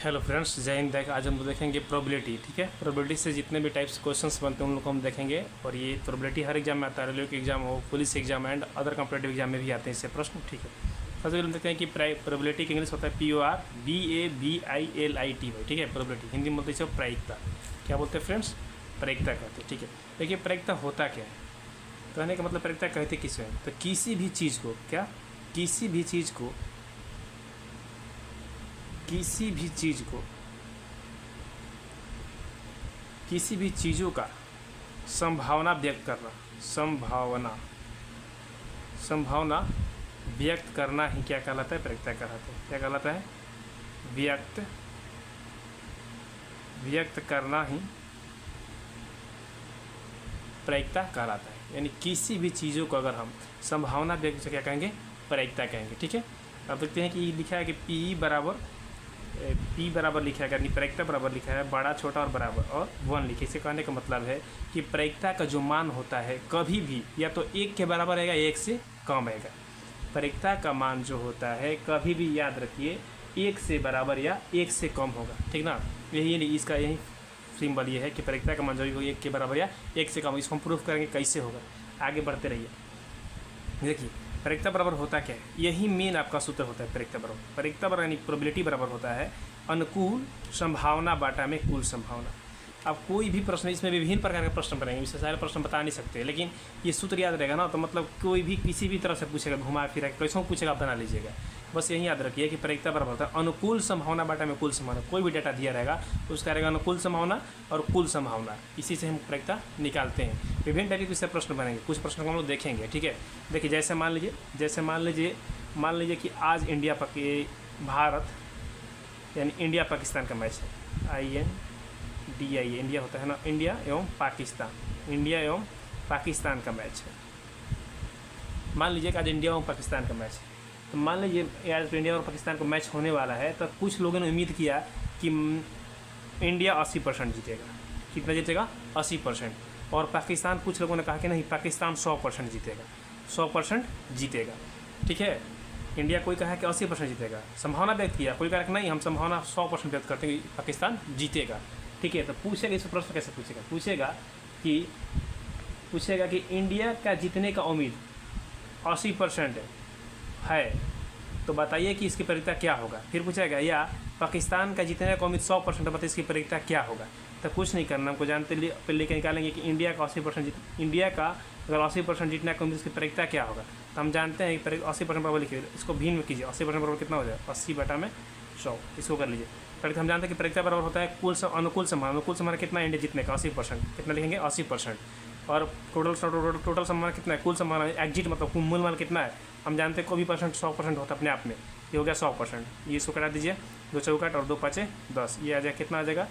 Hello friends, जय हिंद। आज हम देखेंगे प्रोबेबिलिटी। ठीक है, प्रोबेबिलिटी से जितने भी टाइप्स क्वेश्चंस बनते हैं उन लोग को हम देखेंगे। और ये प्रोबेबिलिटी हर एग्जाम में आता है, रेलवे के एग्जाम हो, police exam and other competitive exam में भी आते हैं इससे प्रश्न। ठीक है, सबसे पहले हम देखते हैं कि प्रोबेबिलिटी का इंग्लिश होता है PORBABILITY। ठीक है, प्रोबेबिलिटी हिंदी में बोलते हैं इसे प्रायिकता। क्या बोलते हैं फ्रेंड्स? प्रायिकता कहते हैं। ठीक है, देखिए प्रायिकता होता क्या है, कहने का मतलब प्रायिकता कहते किसे हैं? तो किसी भी चीज़ को, क्या किसी भी चीज़ को किसी भी चीज़ों का संभावना व्यक्त करना, संभावना व्यक्त करना ही क्या कहलाता है? प्रायिकता कहलाता है। क्या कहलाता है? व्यक्त करना ही प्रायिकता कहलाता है। यानी किसी भी चीज़ों को अगर हम संभावना व्यक्त से क्या कहेंगे? प्रायिकता कहेंगे। ठीक है, अब देखते हैं कि लिखा है कि P बराबर लिखा है, यानी प्रायिकता बराबर लिखा है बड़ा, छोटा और बराबर और 1 लिखे। इसे कहने का मतलब है कि प्रायिकता का जो मान होता है कभी भी या तो 1 के बराबर आएगा या 1 से कम आएगा। प्रायिकता का मान जो होता है कभी भी याद रखिए 1 से बराबर या 1 से कम होगा। ठीक ना, यही इसका यही सिंबल ये है कि प्रायिकता का मान जो होगा 1 के बराबर या 1 से कम। इसको हम प्रूफ करेंगे कैसे होगा, आगे बढ़ते रहिए। देखिए प्रायिकता बराबर होता क्या है, यही मेन आपका सूत्र होता है। प्रायिकता बराबर यानी प्रोबेबिलिटी बराबर होता है अनुकूल संभावना बाटा में कुल संभावना। अब कोई भी प्रश्न, इसमें विभिन्न प्रकार के प्रश्न बनेंगे, इससे सारे प्रश्न बता नहीं सकते, लेकिन ये सूत्र याद रहेगा ना, तो मतलब कोई भी किसी भी तरह से पूछेगा, घुमा फिरा कैसे पूछेगा आप बना लीजिएगा। बस यही याद रखिए कि प्रायिकता बराबर होता है अनुकूल संभावना बाटा में कुल संभावना। कोई भी डाटा दिया रहेगा उसका रहेगा अनुकूल संभावना और कुल संभावना, इसी से हम प्रायिकता निकालते हैं। विभिन्न टाइप के प्रश्न बनेंगे, कुछ प्रश्नों को हम लोग देखेंगे। ठीक है, देखिए जैसे मान लीजिए कि आज भारत यानी इंडिया पाकिस्तान का मैच है। INDIA इंडिया होता है ना, इंडिया एवं पाकिस्तान का मैच है। मान लीजिए कि आज इंडिया एवं पाकिस्तान का मैच है, तो मान लीजिए आज इंडिया और पाकिस्तान का मैच होने वाला है, तो कुछ लोगों ने उम्मीद किया कि इंडिया 80% जीतेगा। कितना जीतेगा? 80%। और पाकिस्तान, कुछ लोगों ने कहा कि नहीं, पाकिस्तान 100% जीतेगा, 100% जीतेगा। ठीक है, इंडिया कोई कहा कि 80% जीतेगा, संभावना व्यक्त किया, कोई कहा कि नहीं हम संभावना 100% व्यक्त करते हैं कि पाकिस्तान जीतेगा। ठीक है, तो पूछेगा, इस प्रश्न कैसे पूछेगा? पूछेगा कि इंडिया का जीतने का उम्मीद 80% है, तो बताइए कि इसकी प्रायिकता क्या होगा। फिर पूछेगा या पाकिस्तान का जीतने का उम्मीद 100% है, बताइए इसकी प्रायिकता क्या होगा। तो कुछ नहीं करना, हमको जानते पहले निकालेंगे कि इंडिया का 80% जीतने का उम्मीद, इसकी प्रायिकता क्या होगा। तो हम जानते हैं कि 80% बराबर लिखिए, इसको भिन्न में कीजिए। 80% बराबर कितना हो जाएगा? 80/100। इसको कर लीजिए। प्रायिकता हम जानते हैं कि प्रायिकता बराबर होता है अनुकूल संभावना कितना इंडिया जीतने का? 80%। कितना लिखेंगे? 80%। और टोटल संभावना कितना है? कुल संभावना एग्जिट मतलब मूल मान कितना है? हम जानते हैं कोई भी परसेंट 100% होता है अपने आप में, ये हो गया 100%। ये इसको कटा दीजिए, 2 चौकाट और 2 5 10, ये आ जाएगा कितना आ जाएगा?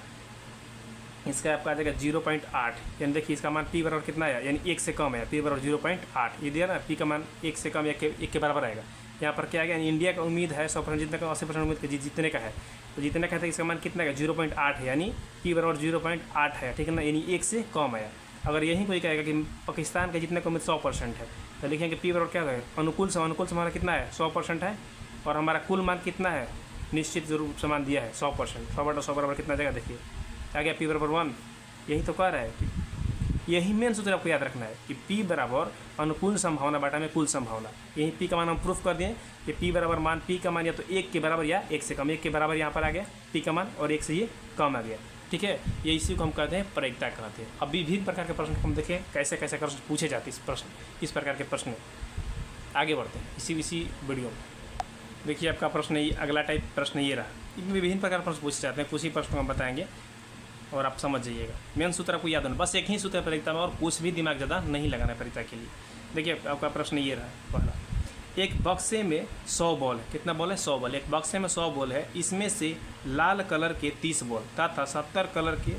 इसका आपका आ जाएगा 0.8। यानी देखिए इसका मान P बराबर कितना है, यानी 1 से कम है, P बराबर 0.8। ये दिया ना, P का मान 1 से कम या 1 के बराबर आएगा। यहाँ पर क्या आ गया? इंडिया का उम्मीद है 100% जीतने का, 80% उम्मीद जीतने का है, तो जीतने का है, इसका मान कितना है? 0.8 है, यानी P बराबर 0.8 है। ठीक है ना, यानी 1 से कम आया। अगर यही कोई कहेगा कि पाकिस्तान का जीतने का उम्मीद 100% है, तो लिखेंगे P बराबर क्या है? अनुकूल संभावना कितना है? 100% है। और हमारा कुल मान कितना है? निश्चित जरूर समान दिया है 100%। 100/100 बराबर कितना जगह देखिए आ गया, P बराबर 1। यही तो कह रहा है कि यही मेन सूत्र आपको याद रखना है कि P बराबर अनुकूल संभावना बाटा में कुल संभावना। यही P का मान हम प्रूफ कर दिए कि P बराबर मान, P का मान या तो 1 के बराबर या 1 से कम। 1 के बराबर यहाँ पर आ गया P का मान, और 1 से ये कम आ गया। ठीक है, ये इसी को हम कहते हैं प्रायिकता कहते हैं। अब विभिन्न प्रकार के प्रश्न हम देखें कैसे कैसे प्रश्न पूछे जाते हैं। इस प्रकार के प्रश्न आगे बढ़ते हैं इसी वीडियो में। देखिए आपका प्रश्न ये अगला टाइप प्रश्न ये रहा। इनमें विभिन्न प्रकार के प्रश्न पूछे जाते हैं, कुछ ही प्रश्न हम बताएंगे और आप समझ जाइएगा। मेन सूत्र आपको याद होना, बस एक ही सूत्र है प्रायिकता में, और कुछ भी दिमाग ज़्यादा नहीं लगाना है प्रायिकता के लिए। देखिए आपका प्रश्न ये रहा पहला, एक बक्से में 100 बॉल है। कितना बॉल है? 100 बॉल। एक बक्से में 100 बॉल है, इसमें से लाल कलर के 30 बॉल तथा 70 कलर के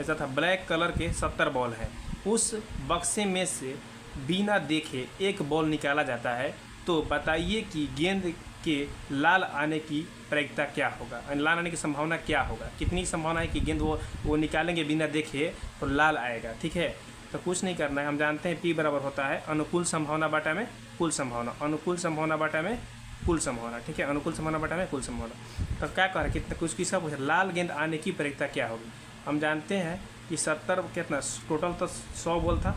ऐसा था ब्लैक कलर के 70 बॉल हैं। उस बक्से में से बिना देखे एक बॉल निकाला जाता है, तो बताइए कि गेंद के लाल आने की प्रायिकता क्या होगा, लाल आने की संभावना क्या होगा। कितनी संभावना है कि गेंद वो निकालेंगे बिना देखे तो लाल आएगा। ठीक है, तो कुछ नहीं करना है, हम जानते हैं P बराबर होता है अनुकूल संभावना बाटा में कुल संभावना। अनुकूल संभावना बाटा में कुल संभावना, ठीक है, अनुकूल संभावना बटा में कुल संभावना। तो क्या कह रहा है, कितना कुछ किसका पूछा, लाल गेंद आने की प्रवृत्ति क्या होगी। हम जानते हैं कि 70 कितना टोटल तो 100 बॉल था,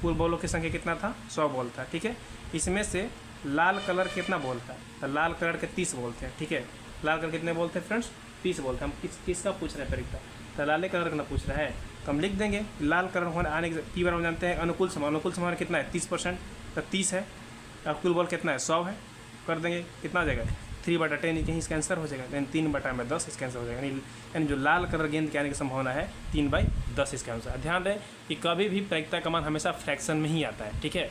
कुल बॉलों की संख्या कितना था, 100 बॉल था, ठीक है। इसमें से लाल कलर कितना बॉल था, तो लाल कलर के 30 बॉल थे, ठीक है। लाल कलर कितने बॉल थे फ्रेंड्स, 30 बॉल थे। हम किसका पूछ रहे हैं प्रवृत्ति, तो लाल कलर का पूछ रहा है, तो हम लिख देंगे लाल कलर होने आने के पी बार हम जानते हैं अनुकूल संभावना, अनुकूल संभावना कितना है 30%, तो 30 है। अब कुल बॉल कितना है 100 है, कर देंगे कितना हो जाएगा 3/10, कहीं इसका आंसर हो जाएगा, यानी 3/10 इसका आंसर हो जाएगा। यानी जो लाल कलर गेंद के आने की संभावना है 3/10 इसका आंसर। ध्यान दें कि कभी भी प्रवृत्ति का मान हमेशा फ्रैक्शन में ही आता है, ठीक है,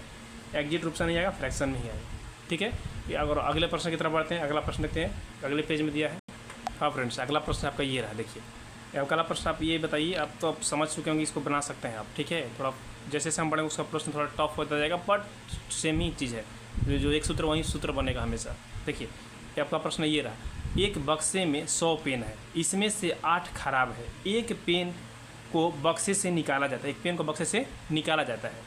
एग्जिट रूप से नहीं आएगा, फ्रैक्शन में ही आएगा, ठीक है। अगर अगले प्रश्न की तरफ बढ़ते हैं, अगला प्रश्न देखते हैं, अगले पेज में दिया है। हाँ फ्रेंड्स, अगला प्रश्न आपका ये रहा, देखिए अगला प्रश्न आप ये बताइए, आप तो आप समझ चुके होंगे, इसको बना सकते हैं आप, ठीक है। थोड़ा जैसे से हम बढ़ेंगे उसका प्रश्न थोड़ा टफ होता जाएगा, बट सेम ही चीज़ है, जो एक सूत्र वही सूत्र बनेगा हमेशा। देखिए आपका प्रश्न ये रहा, एक बक्से में 100 पेन है, इसमें से 8 खराब है, एक पेन को बक्से से निकाला जाता है, एक पेन को बक्से से निकाला जाता है,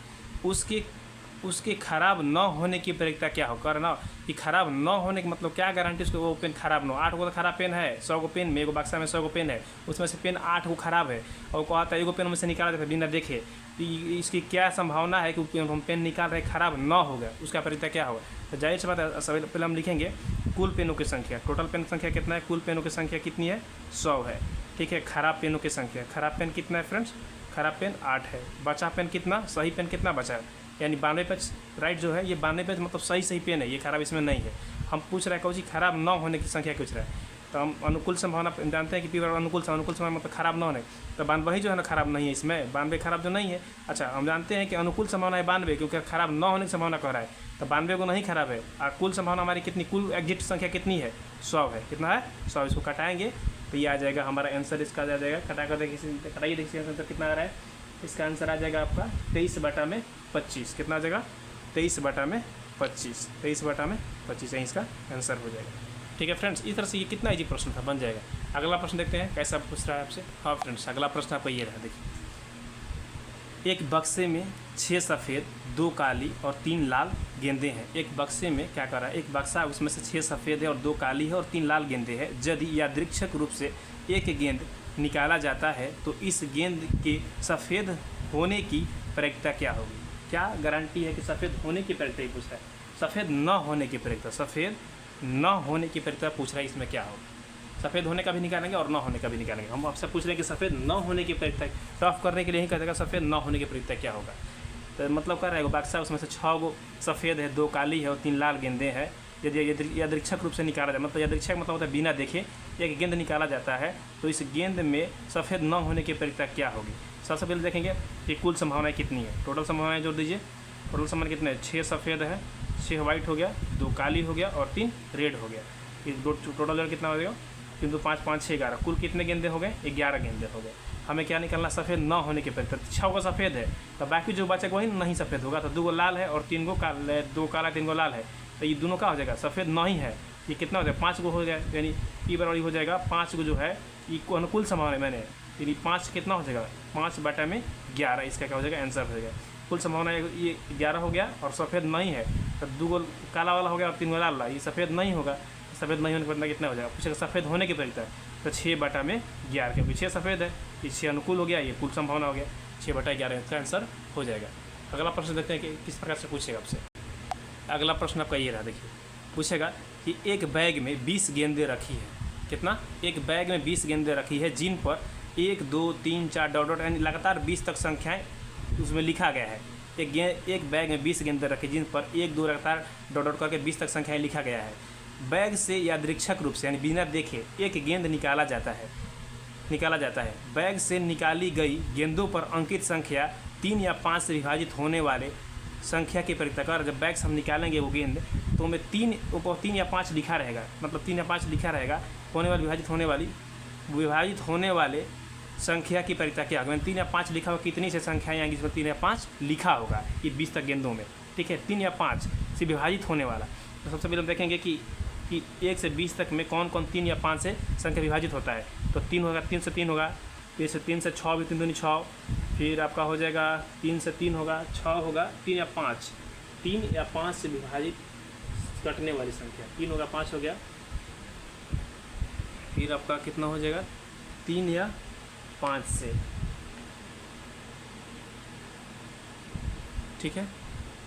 उसके खराब न होने की प्रवृत्ति क्या हो, करना कि खराब न होने का मतलब क्या गारंटी उसको वो पेन खराब न हो। 8 को तो खराब पेन है, 100 को पेन में, एगो बक्सा में 100 को पेन है, उसमें से पेन 8 को खराब है, और को आता है एगो पेन में से निकाला जाता है बिना देखे, तो इसकी क्या संभावना है कि हम पेन निकाल रहे खराब न होगा, उसका प्रवृत्ति क्या होगा। तो जाहिर सी बात है, पहले हम लिखेंगे कुल पेनों की संख्या, टोटल पेन संख्या कितना है, कुल पेनों की संख्या कितनी है 100 है, ठीक है। खराब पेनों की संख्या, खराब पेन कितना है फ्रेंड्स, खराब पेन 8 है, बचा पेन कितना, सही पेन कितना बचा है, यानी 92 पेज राइट जो है, ये 92 पेज मतलब सही पेन है, ये खराब इसमें नहीं है। हम पूछ रहे हैं कौन सी खराब न होने की संख्या पूछ रहा है, तो हम अनुकूल संभावना जानते हैं कि अनुकूल संभावना मतलब खराब न होने, तो 92 जो है ना खराब नहीं है इसमें, 92 खराब जो नहीं है। अच्छा, हम जानते हैं कि अनुकूल संभावना है 92, क्योंकि खराब न होने की संभावना कह रहा है, तो 92 को नहीं खराब है। और कुल संभावना हमारी कितनी, कुल एग्जिट संख्या कितनी है 100 है, कितना है 100, इसको कटाएंगे तो ये आ जाएगा हमारा आंसर, इसका आ जाएगा, कटा कर देखिए, कटाइए देखिए आंसर कितना आ रहा है, इसका आंसर आ जाएगा आपका 23/25, कितना आ जाएगा 23/25, 23/25 यहीं इसका आंसर हो जाएगा, ठीक है फ्रेंड्स। इस तरह से ये कितना इजी प्रश्न था, बन जाएगा। अगला प्रश्न देखते हैं कैसा पूछ रहा है आपसे। हाँ फ्रेंड्स, अगला प्रश्न आपका ये रहा, देखिए एक बक्से में 6 सफ़ेद 2 काली और 3 लाल गेंदे हैं। एक बक्से में क्या कर रहा है, एक बक्सा उसमें से 6 सफ़ेद है और 2 काली है और 3 लाल गेंदे हैं। यदि यादृच्छिक रूप से एक गेंद निकाला जाता है तो इस गेंद के सफ़ेद होने की प्रवृत्ति क्या होगी। क्या गारंटी है कि सफ़ेद होने की प्रवृत्ति पूछ रहा है, सफ़ेद न होने की प्रवृत्ति, सफ़ेद न होने की प्रवृत्ति पूछ रहा है, इसमें क्या होगा। सफ़ेद होने का भी निकालेंगे और न होने का भी निकालेंगे। हम आपसे पूछ रहे हैं कि सफ़ेद न होने की प्रवृत्ति टफ करने के लिए ही कह देगा सफ़ेद न होने की प्रवृत्ति क्या होगा। तो मतलब कर रहा है बक्सा उसमें से 6 गो सफ़ेद है, 2 काली है और 3 लाल गेंदे हैं। यदि यादृच्छिक रूप से निकाला जाए, मतलब यादृच्छिक मतलब होता है बिना देखे एक गेंद निकाला जाता है, तो इस गेंद में सफ़ेद न होने की प्रवृत्ति क्या होगी। सबसे पहले देखेंगे कि कुल संभावनाएं कितनी है, टोटल संभावनाएं जोड़ दीजिए। टोटल संभावना कितने हैं, 6 सफ़ेद है, 6 वाइट हो गया, 2 काली हो गया और 3 रेड हो गया। इस टोटल जोड़ कितना हो गया, 3 2 5 5 6 11, कुल कितने गेंदे हो गए, 11 गेंदे हो गए। हमें क्या निकालना, सफ़ेद न होने की प्रवृत्ति। 6 को सफ़ेद है तो बाकी जो बचेगा वही नहीं सफ़ेद होगा, तो 2 लाल है और 3 2 काला 3 लाल है, तो ये दोनों का हो जाएगा सफ़ेद नहीं है। ये कितना हो जाएगा, 5 गो हो जाएगा, यानी पी बराबर हो जाएगा 5 गो जो है ये अनुकूल संभावना मैंने, यानी 5 कितना हो जाएगा 5/11, इसका क्या हो जाएगा आंसर हो जाएगा। कुल संभावना ये 11 हो गया और सफ़ेद नहीं है, तो 2 गो काला वाला हो गया और 3 गो लाल वाला, ये सफ़ेद नहीं होगा। सफ़ेद नहीं होने पर कितना हो जाएगा, पूछेगा सफ़ेद होने की प्रवृत्ति, तो 6/11, क्योंकि 6 सफ़ेद है, ये 6 अनुकूल हो गया, ये कुल संभावना हो गया, 6/11 इसका आंसर हो जाएगा। अगला प्रश्न देखते हैं कि किस प्रकार से पूछेगा आपसे। अगला प्रश्न आपका ये रहा, देखिए पूछेगा कि एक बैग में 20 गेंदें रखी है, कितना, एक बैग में 20 गेंदें रखी है जिन पर 1 2 3 4 डॉट डॉट यानी लगातार 20 तक संख्याएं उसमें लिखा गया है। एक बैग में 20 गेंदें रखी जिन पर 1 2 लगातार डॉट डॉट करके 20 तक संख्याएं लिखा गया है। बैग से यादृच्छिक रूप से यानी बिना देखे एक गेंद निकाला जाता है। बैग से निकाली गई गेंदों पर अंकित संख्या 3 या 5 से विभाजित होने वाले संख्या की प्रवृत्ति। जब बैग से हम निकालेंगे वो गेंद तो उनमें 3 या 5 लिखा रहेगा, मतलब 3 या 5 लिखा रहेगा, विभाजित होने वाले संख्या की प्रवृत्ति क्या होगा। 3 या 5 लिखा होगा, कितनी से संख्याएँ आएंगी जिसमें 3 या 5 लिखा होगा, ये 20 तक गेंदों में, ठीक है, 3 या 5 से विभाजित होने वाला। तो सबसे पहले हम देखेंगे कि 1 से 20 तक में कौन कौन 3 या 5 से संख्या विभाजित होता है। तो 3 होगा, 3 से 3 होगा, फिर से 3 से 6 भी, 3 दूनी 6, फिर आपका हो जाएगा 3 से 3 होगा, 6 होगा, 3 या 5 से विभाजित कटने वाली संख्या 3 होगा 5 हो गया, फिर आपका कितना हो जाएगा 3 या 5 से, ठीक है।